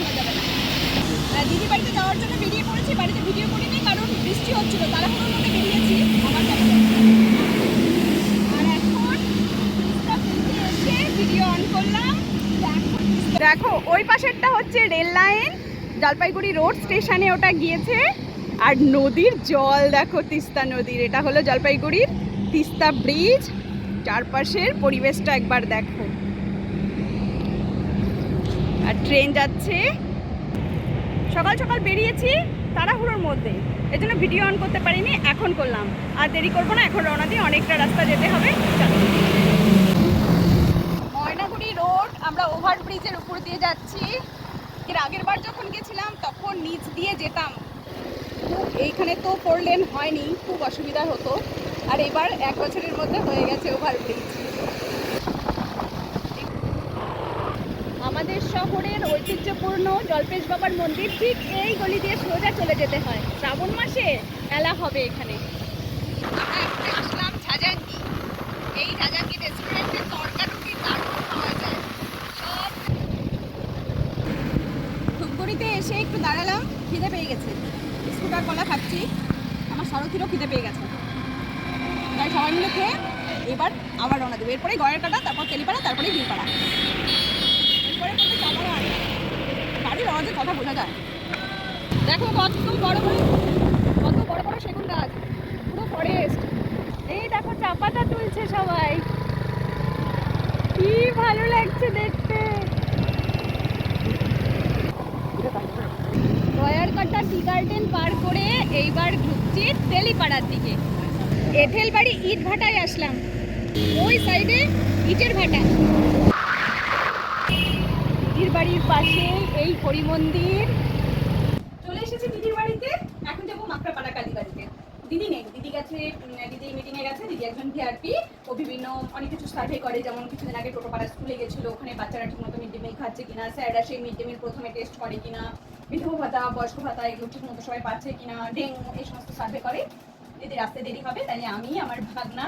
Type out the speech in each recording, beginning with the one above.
সময় যাবে না। দিদি বাড়িতে যাওয়ার জন্য বেরিয়ে পড়েছি, বাড়িতে ভিডিও করিনি কারণ বৃষ্টি হচ্ছিল, তাড়াহুড়োর মধ্যে বেরিয়েছি। আমার আর এখন এসে ভিডিও অন করলাম। দেখো ওই পাশেরটা হচ্ছে রেল লাইন, জলপাইগুড়ি রোড স্টেশনে ওটা গিয়েছে। আর নদীর জল দেখো, তিস্তা নদীর, এটা হলো জলপাইগুড়ির তিস্তা ব্রিজ। চারপাশের পরিবেশটা একবার দেখো। আর ট্রেন যাচ্ছে। সকাল সকাল বেরিয়েছি তাড়াহুড়োর মধ্যে, এজন্য ভিডিও অন করতে পারিনি, এখন করলাম। আর দেরি করবো না, এখন রওনা দিয়ে, অনেকটা রাস্তা যেতে হবে। ময়নাগুড়ি রোড, আমরা ওভারব্রিজের উপর দিয়ে যাচ্ছি। এর আগের বার যখন গেছিলাম তখন নিচ দিয়ে যেতাম, এইখানে তো 4 লেন হয়নি, খুব অসুবিধা হতো। আর এবার 1 বছরের মধ্যে হয়ে গেছে ওভারব্রিজ। আমাদের শহরের ঐতিহ্যপূর্ণ জল্পেশ বাবার মন্দির ঠিক এই গলি দিয়ে সোজা চলে যেতে হয়। শ্রাবণ মাসে মেলা হবে এখানে। আমরা এখন আসলাম ঝাঁঝাঙ্গি। এই ঝাঁঝাঙ্গি রেস্টুরেন্টে তরকারি দারুণ পাওয়া যায় সব। ধূপগুড়িতে এসে একটু দাঁড়ালাম, খিদে পেয়ে গেছে, বিস্কুট আর কলা খাচ্ছি। আমার সারথিরও খিদে পেয়ে গেছে, তাই সবাই মিলে খেয়ে এবার আবার রওনা দেবো। এরপরে গয়ের কাটা, তারপর তেলিপাড়া, তারপরে হিলপাড়া। গাড়ির আওয়াজে কথা বোঝা যায়। দেখো কত বড় বড় সেগুন গাছ, পুরো ফরেস্ট। এই দেখো চা পাতা তুলছে সবাই, কি ভালো লাগছে দেখতে। গয়ার কাটা টি গার্ডেন পার করে এইবার ঢুকছি তেলিপাড়ার দিকে। এঁঠেল বাড়ি ইট ভাটায় আসলাম, ওই সাইডে ইটের ভাটা। দিদির বাড়ির পাশে এই হরি মন্দির। চলে এসেছি দিদির বাড়িতে, এখন যাবো মাকড়াপাড়া কালী বাড়িতে। দিদি নেই, দিদি গেছে, দিদি মিটিংয়ে গেছে। দিদি একজন ভিআরপি, ও বিভিন্ন অনেক কিছু সার্ভে করে। যেমন কিছুদিন আগে টোটোপাড়া স্কুলে গেছিলো, ওখানে বাচ্চারা ঠিক মতো মিড ডে মিল খাচ্ছে কিনা, স্যাররা সেই মিড ডে মিল প্রথমে টেস্ট করে কিনা, বিধবা ভাতা, বয়স্ক ভাতা এগুলো ঠিক মতো সবাই পাচ্ছে কিনা, ডেঙ্গু, এই সমস্ত সার্ভে করে। দিদির আসতে দেরি হবে, তাই আমি, আমার ভাগনা,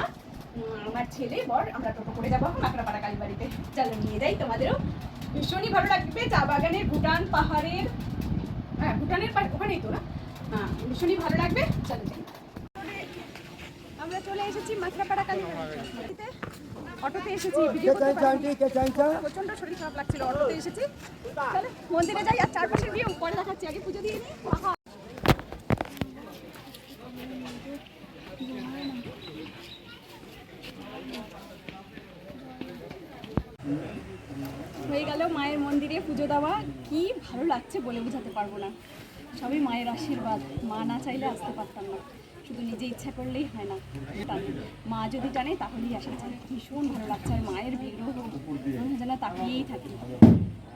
আমার ছেলে, বর, আমরা টোটো করে যাবো মাকড়াপাড়া কালী বাড়িতে। চলো নিয়ে যাই, তোমাদেরও ভীষণই ভালো লাগবে। চা বাগানের, ভুটান পাহাড়ের, হ্যাঁ ভুটানের ওখানেই তো না, হ্যাঁ ভীষণই ভালো লাগবে। চলো যাই। আমরা চলে এসেছি মাকড়াপাড়া কালী বাড়িতে। অটোতে এসেছি, প্রচন্ড শরীর খারাপ লাগছিল, অটোতে এসেছি। তাহলে মন্দিরে যাই, আর চারপাশের ভিউ পরে দেখাচ্ছি, আগে পুজো দিয়ে নিই। হয়ে গেল মায়ের মন্দিরে পুজো দেওয়া, কি ভালো লাগছে বলে বোঝাতে পারবো না। সবই মায়ের আশীর্বাদ, মা না চাইলে আসতে পারতাম না, শুধু নিজে ইচ্ছা করলেই হয় না, মা যদি জানে তাহলেই আসা যায়। ভীষণ ভালো লাগছে, আর মায়ের বিগ্রহ যেন তাকিয়েই থাকি।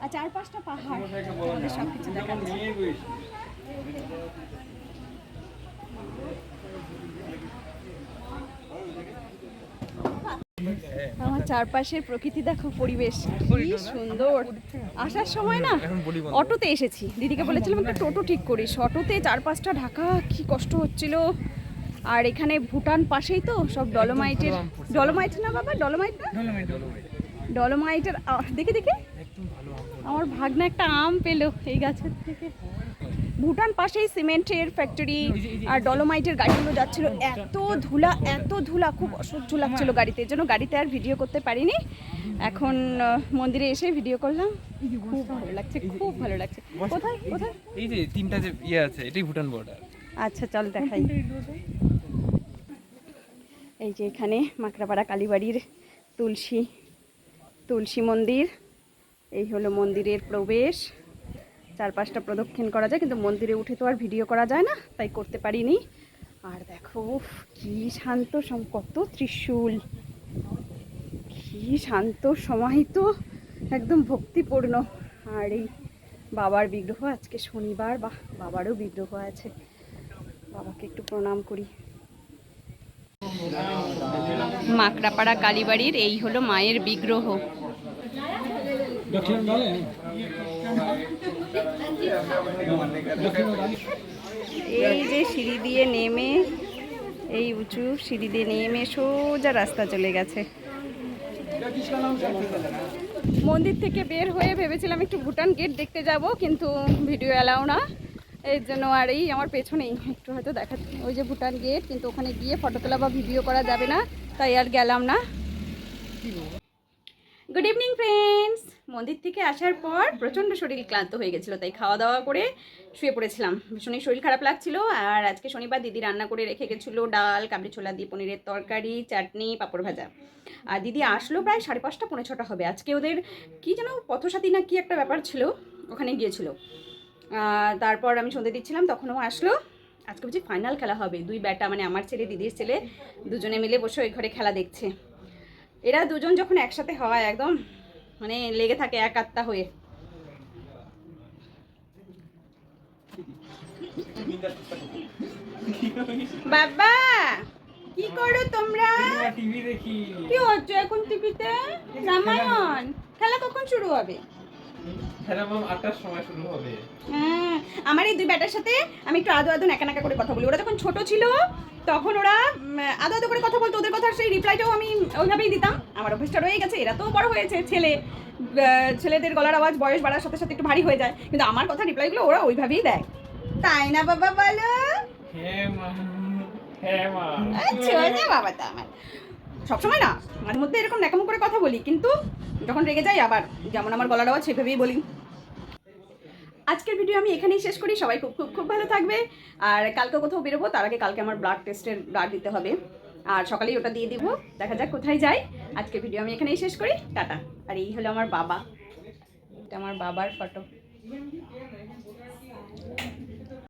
আর 4-5টা পাহাড়, আমাদের সব কিছু দেখাচ্ছে। আমার চারপাশের প্রকৃতি দেখো, পরিবেশ কি সুন্দর। আসার সময় না অটোতে এসেছি, দিদিকে বলেছিলাম একটা টোটো ঠিক করিস, অটোতে 4-5টা ঢাকা, কি কষ্ট হচ্ছিল। আর এখানে ভুটান পাশেই তো, সব ডলোমাইটের, ডলোমাইট না বাবা, ডলোমাইট না, ডলোমাইটের। দেখে দেখে আমার ভাগনা একটা আম পেলো এই গাছের থেকে। ভুটান পাশেই সিমেন্টের ফ্যাক্টরি আর ডলোমাইটের গাড়িগুলো যাচ্ছিল, এত ধুলা, খুব অসহ্য লাগছিল গাড়িতে, এর জন্য গাড়িতে আর ভিডিও করতে পারিনি। এখন মন্দিরে এসে ভিডিও করলাম, খুব ভালো লাগছে, খুব ভালো লাগছে। কোথায় কোথায় এই যে 3টা যে ইয়ে আছে, এটাই ভুটান বর্ডার। আচ্ছা চল দেখাই। এই যে এখানে মাকড়াপাড়া কালীবাড়ির তুলসী মন্দির, এই হলো মন্দিরের প্রবেশ। 4-5টা প্রদক্ষিণ করা যায়, কিন্তু মন্দিরে উঠে তো আর ভিডিও করা যায় না, তাই করতে পারিনি। আর দেখো কি শান্ত, কত ত্রিশূল, কি শান্ত সমাহিত, একদম ভক্তিপূর্ণ। আর এই বাবার বিগ্রহ, আজকে শনিবার, বাবারও বিগ্রহ আছে, বাবাকে একটু প্রণাম করি। মাকড়াপাড়া কালীবাড়ির এই হলো মায়ের বিগ্রহ। এই যে সিঁড়ি দিয়ে নেমে, এই উঁচু সিঁড়ি দিয়ে নেমে সোজা রাস্তা চলে গেছে। মন্দির থেকে বের হয়ে ভেবেছিলাম একটু ভুটান গেট দেখতে যাব, কিন্তু ভিডিও অ্যালাউ না, এই জন্য আর এই আমার পেছনেই একটু হয়তো দেখা, ওই যে ভুটান গেট, কিন্তু ওখানে গিয়ে ফটো তোলা বা ভিডিও করা যাবে না, তাই আর গেলাম না। Good evening friends. মন্দির থেকে আসার পর প্রচণ্ড শরীর ক্লান্ত হয়ে গেছিলো, তাই খাওয়া দাওয়া করে শুয়ে পড়েছিলাম। ভীষণই শরীর খারাপ লাগছিল। আর আজকে শনিবার দিদি রান্না করে রেখে গেছিলো ডাল, কাবলি ছোলা দিয়ে পনিরের তরকারি, চাটনি, পাঁপড় ভাজা। আর দিদি আসলো প্রায় 5:30 পৌনে 6টা হবে। আজকে ওদের কি যেন পথসাথী না কি একটা ব্যাপার ছিল, ওখানে গিয়েছিল। তারপর আমি সন্ধে দিচ্ছিলাম, তখন ও আসলো। আজকে বুঝি ফাইনাল খেলা হবে, দুই ব্যাটা মানে আমার ছেলে দিদির ছেলে দুজনে মিলে বসে ওই ঘরে খেলা দেখছে। এরা দুজন যখন একসাথে হয় একদম মানে লেগে থাকে এক আত্মা হয়ে। বাবা কি করো তোমরা? টিভি দেখি। কি হচ্ছে এখন টিভিতে? রামায়ণ। খেলা কখন শুরু হবে? খেলা ম্যাম 8টার সময় শুরু হবে। হ্যাঁ, আমার এই দুই ব্যাটার সাথে আমি একটু আদো আদো নাকা নাকা করে কথা বলি। ওরা যখন ছোট ছিল তখন ওরা আদো আদো করে কথা বলতো, ওদের কথার সেই রিপ্লাইটাও আমি ওইভাবেই দিতাম। আমার অভ্যেসটা রয়ে গেছে। এরা তো বড় হয়েছে, ছেলেদের গলার আওয়াজ বয়স বাড়ার সাথে সাথে একটু ভারী হয়ে যায়, কিন্তু আমার কথা রিপ্লাইগুলো ওরা ওইভাবেই দেয়। তাই না বাবা বলো? হ্যাঁ মা, হ্যাঁ মা। আচ্ছা না বাবা, তো আমার সবসময় না, মাঝে মধ্যে এরকম ন্যাকামো করে কথা বলি, কিন্তু যখন রেগে যাই আবার যেমন আমার গলার আওয়াজ সেভাবেই বলি। আজকের ভিডিও আমি এখানেই শেষ করি। সবাই খুব খুব খুব ভালো থাকবে। আর কালকে কোথাও বেরোবো, তার আগে কালকে আমার ব্লাড টেস্টের ব্লাড দিতে হবে, আর সকালেই ওটা দিয়ে দিব। দেখা যাক কোথায় যাই। আজকের ভিডিও আমি এখানেই শেষ করি। টাটা। আর এই হলো আমার বাবা, এটা আমার বাবার ফটো।